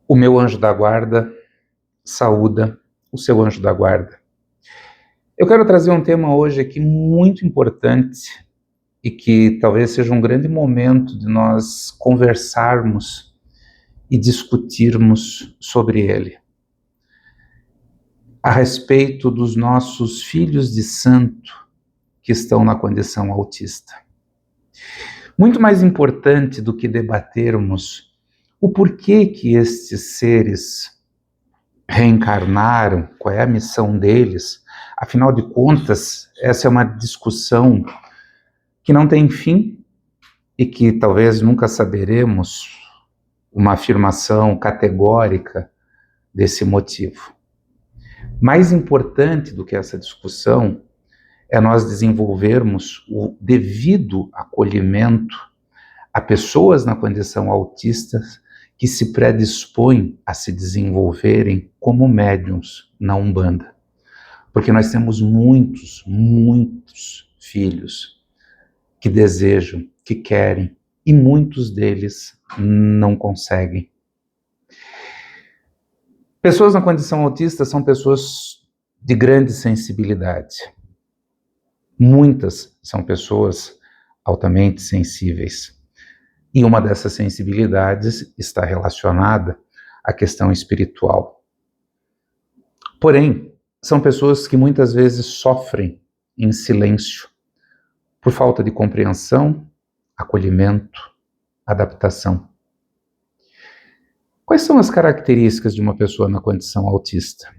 O meu anjo da guarda saúda o seu anjo da guarda. Eu quero trazer um tema hoje aqui muito importante e que talvez seja um grande momento de nós conversarmos e discutirmos sobre ele. A respeito dos nossos filhos de santo que estão na condição autista. Muito mais importante do que debatermos o porquê que estes seres reencarnaram, qual é a missão deles, afinal de contas, essa é uma discussão que não tem fim e que talvez nunca saberemos uma afirmação categórica desse motivo. Mais importante do que essa discussão é nós desenvolvermos o devido acolhimento a pessoas na condição autista que se predispõem a se desenvolverem como médiuns na Umbanda. Porque nós temos muitos filhos que desejam, que querem, e muitos deles não conseguem. Pessoas na condição autista são pessoas de grande sensibilidade. Muitas são pessoas altamente sensíveis. E uma dessas sensibilidades está relacionada à questão espiritual. Porém, são pessoas que muitas vezes sofrem em silêncio por falta de compreensão, acolhimento, adaptação. Quais são as características de uma pessoa na condição autista?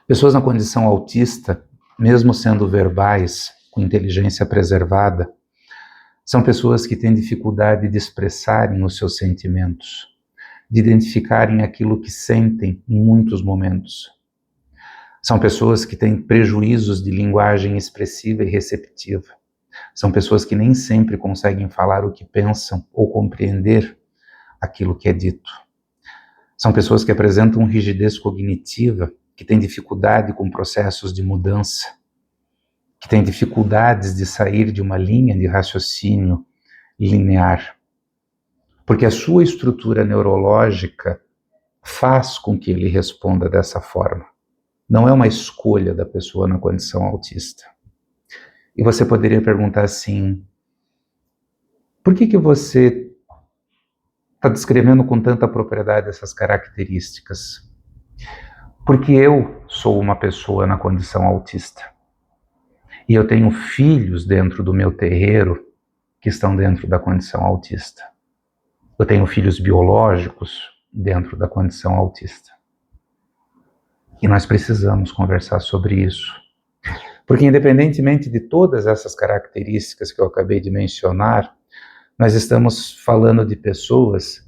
Pessoas na condição autista, mesmo sendo verbais, com inteligência preservada, são pessoas que têm dificuldade de expressarem os seus sentimentos, de identificarem aquilo que sentem em muitos momentos. São pessoas que têm prejuízos de linguagem expressiva e receptiva. São pessoas que nem sempre conseguem falar o que pensam ou compreender aquilo que é dito. São pessoas que apresentam rigidez cognitiva, que têm dificuldade com processos de mudança, que têm dificuldades de sair de uma linha de raciocínio linear, porque a sua estrutura neurológica faz com que ele responda dessa forma. Não é uma escolha da pessoa na condição autista. E você poderia perguntar assim, por que você está descrevendo com tanta propriedade essas características? Porque eu sou uma pessoa na condição autista. E eu tenho filhos dentro do meu terreiro que estão dentro da condição autista. Eu tenho filhos biológicos dentro da condição autista. E nós precisamos conversar sobre isso. Porque independentemente de todas essas características que eu acabei de mencionar, nós estamos falando de pessoas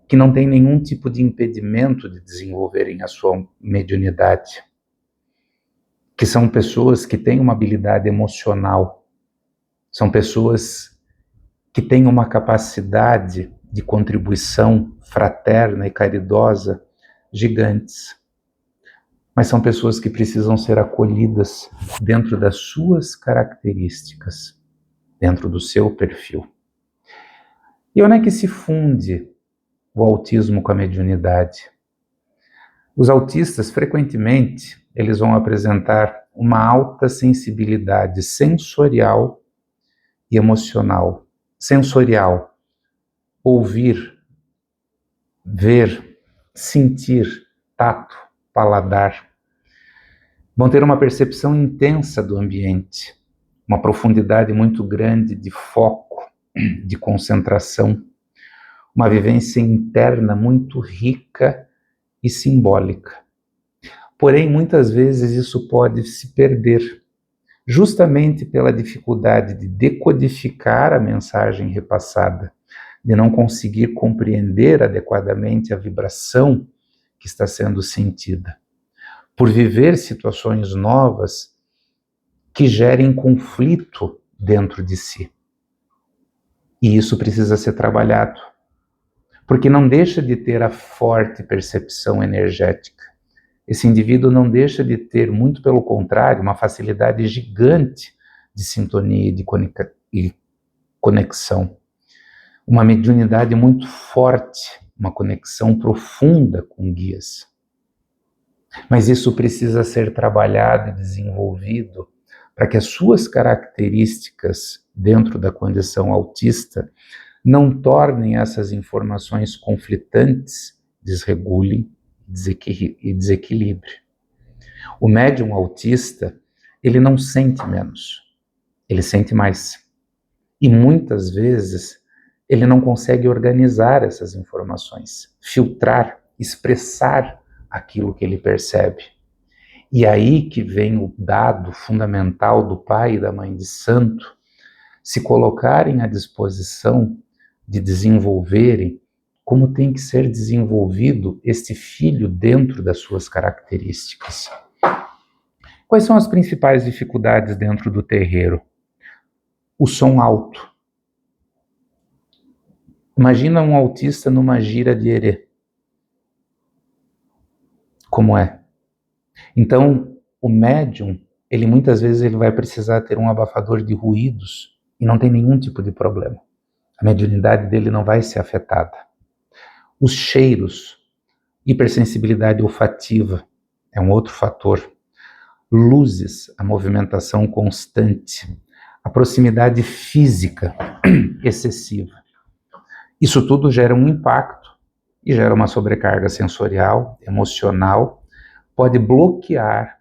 que não têm nenhum tipo de impedimento de desenvolverem a sua mediunidade. Que são pessoas que têm uma habilidade emocional, são pessoas que têm uma capacidade de contribuição fraterna e caridosa gigantes. Mas são pessoas que precisam ser acolhidas dentro das suas características, dentro do seu perfil. E onde é que se funde o autismo com a mediunidade? Os autistas, frequentemente, eles vão apresentar uma alta sensibilidade sensorial e emocional. Sensorial, ouvir, ver, sentir, tato, paladar. Vão ter uma percepção intensa do ambiente, uma profundidade muito grande de foco, de concentração, uma vivência interna muito rica e simbólica. Porém, muitas vezes isso pode se perder, justamente pela dificuldade de decodificar a mensagem repassada, de não conseguir compreender adequadamente a vibração que está sendo sentida, por viver situações novas que gerem conflito dentro de si. E isso precisa ser trabalhado, porque não deixa de ter a forte percepção energética. Esse indivíduo não deixa de ter, muito pelo contrário, uma facilidade gigante de sintonia e conexão. Uma mediunidade muito forte, uma conexão profunda com guias. Mas isso precisa ser trabalhado e desenvolvido para que as suas características dentro da condição autista não tornem essas informações conflitantes, desregulem e desequilibre. O médium autista, ele não sente menos, ele sente mais. E muitas vezes ele não consegue organizar essas informações, filtrar, expressar aquilo que ele percebe. E aí que vem o dado fundamental do pai e da mãe de santo se colocarem à disposição de desenvolverem como tem que ser desenvolvido este filho dentro das suas características. Quais são as principais dificuldades dentro do terreiro? O som alto. Imagina um autista numa gira de erê. Como é? Então, o médium, ele muitas vezes ele vai precisar ter um abafador de ruídos e não tem nenhum tipo de problema. A mediunidade dele não vai ser afetada. Os cheiros, hipersensibilidade olfativa é um outro fator. Luzes, a movimentação constante, a proximidade física excessiva. Isso tudo gera um impacto e gera uma sobrecarga sensorial, emocional, pode bloquear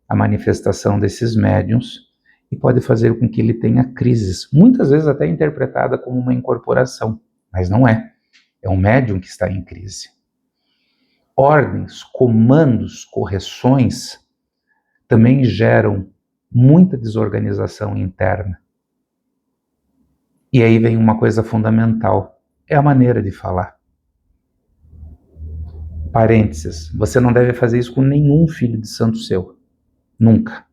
a manifestação desses médiuns e pode fazer com que ele tenha crises, muitas vezes até interpretada como uma incorporação, mas não é. É um médium que está em crise. Ordens, comandos, correções também geram muita desorganização interna. E aí vem uma coisa fundamental, é a maneira de falar. Parênteses, você não deve fazer isso com nenhum filho de santo seu, nunca.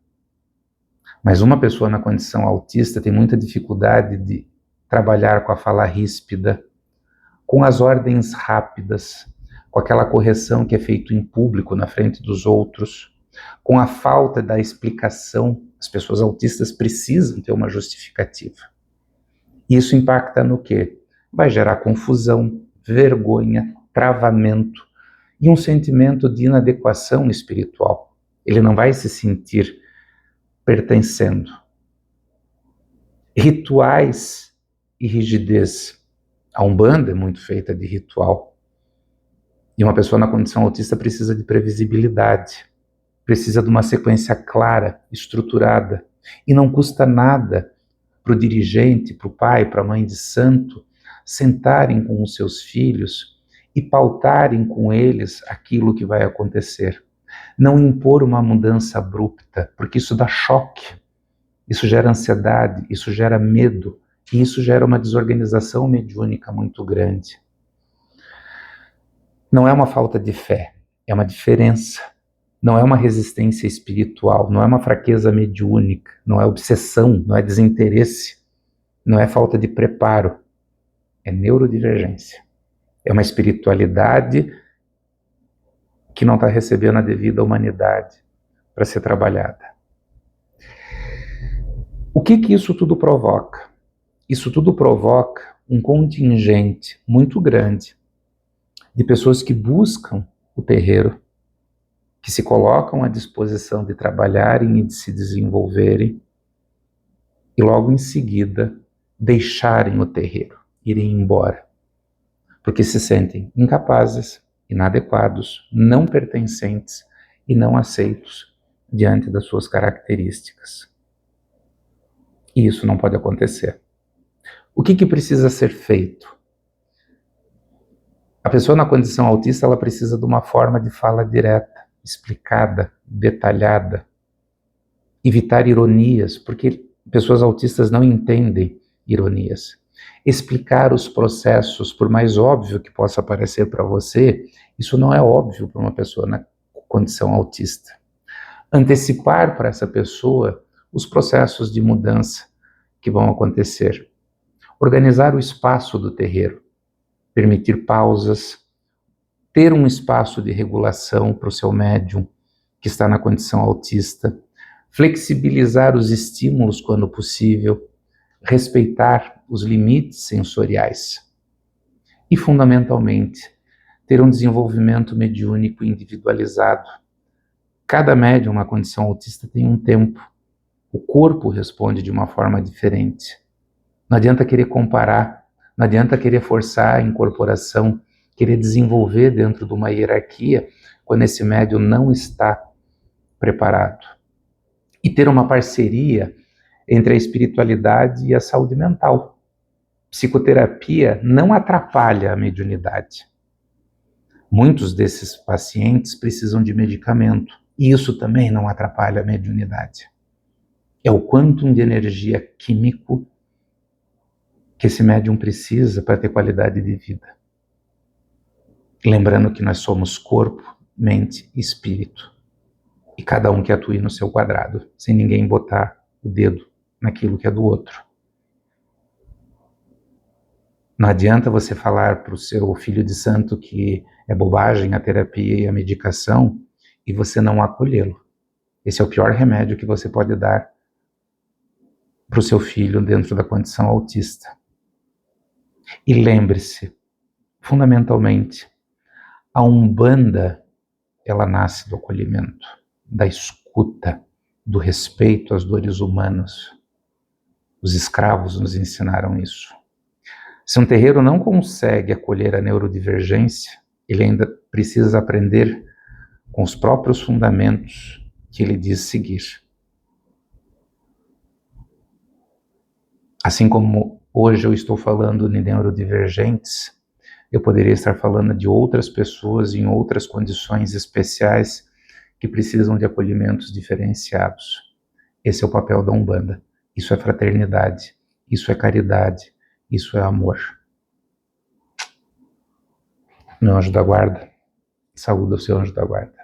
Mas uma pessoa na condição autista tem muita dificuldade de trabalhar com a fala ríspida, com as ordens rápidas, com aquela correção que é feita em público na frente dos outros, com a falta da explicação. As pessoas autistas precisam ter uma justificativa. Isso impacta no quê? Vai gerar confusão, vergonha, travamento e um sentimento de inadequação espiritual. Ele não vai se sentir pertencendo. Rituais e rigidez. A Umbanda é muito feita de ritual. E uma pessoa na condição autista precisa de previsibilidade, precisa de uma sequência clara, estruturada. E não custa nada para o dirigente, para o pai, para a mãe de santo, sentarem com os seus filhos e pautarem com eles aquilo que vai acontecer. Não impor uma mudança abrupta, porque isso dá choque, isso gera ansiedade, isso gera medo, e isso gera uma desorganização mediúnica muito grande. Não é uma falta de fé, é uma diferença. Não é uma resistência espiritual, não é uma fraqueza mediúnica, não é obsessão, não é desinteresse, não é falta de preparo, é neurodivergência. É uma espiritualidade que não está recebendo a devida humanidade para ser trabalhada. O que isso tudo provoca? Isso tudo provoca um contingente muito grande de pessoas que buscam o terreiro, que se colocam à disposição de trabalharem e de se desenvolverem, e logo em seguida deixarem o terreiro, irem embora, porque se sentem incapazes, inadequados, não pertencentes e não aceitos diante das suas características. E isso não pode acontecer. O que precisa ser feito? A pessoa na condição autista, ela precisa de uma forma de fala direta, explicada, detalhada. Evitar ironias, porque pessoas autistas não entendem ironias. Explicar os processos, por mais óbvio que possa parecer para você, isso não é óbvio para uma pessoa na condição autista. Antecipar para essa pessoa os processos de mudança que vão acontecer. Organizar o espaço do terreiro, permitir pausas, ter um espaço de regulação para o seu médium que está na condição autista, flexibilizar os estímulos quando possível, respeitar os limites sensoriais e, fundamentalmente, ter um desenvolvimento mediúnico individualizado. Cada médium na condição autista tem um tempo. O corpo responde de uma forma diferente. Não adianta querer comparar, não adianta querer forçar a incorporação, querer desenvolver dentro de uma hierarquia, quando esse médium não está preparado. E ter uma parceria entre a espiritualidade e a saúde mental. Psicoterapia não atrapalha a mediunidade. Muitos desses pacientes precisam de medicamento, e isso também não atrapalha a mediunidade. É o quantum de energia químico que esse médium precisa para ter qualidade de vida. Lembrando que nós somos corpo, mente e espírito. E cada um que atue no seu quadrado, sem ninguém botar o dedo naquilo que é do outro. Não adianta você falar para o seu filho de santo que é bobagem a terapia e a medicação e você não acolhê-lo. Esse é o pior remédio que você pode dar para o seu filho dentro da condição autista. E lembre-se, fundamentalmente, a Umbanda, ela nasce do acolhimento, da escuta, do respeito às dores humanas. Os escravos nos ensinaram isso. Se um terreiro não consegue acolher a neurodivergência, ele ainda precisa aprender com os próprios fundamentos que ele diz seguir. Assim como hoje eu estou falando de neurodivergentes, eu poderia estar falando de outras pessoas em outras condições especiais que precisam de acolhimentos diferenciados. Esse é o papel da Umbanda. Isso é fraternidade, isso é caridade, isso é amor. Meu anjo da guarda, saúda o seu anjo da guarda.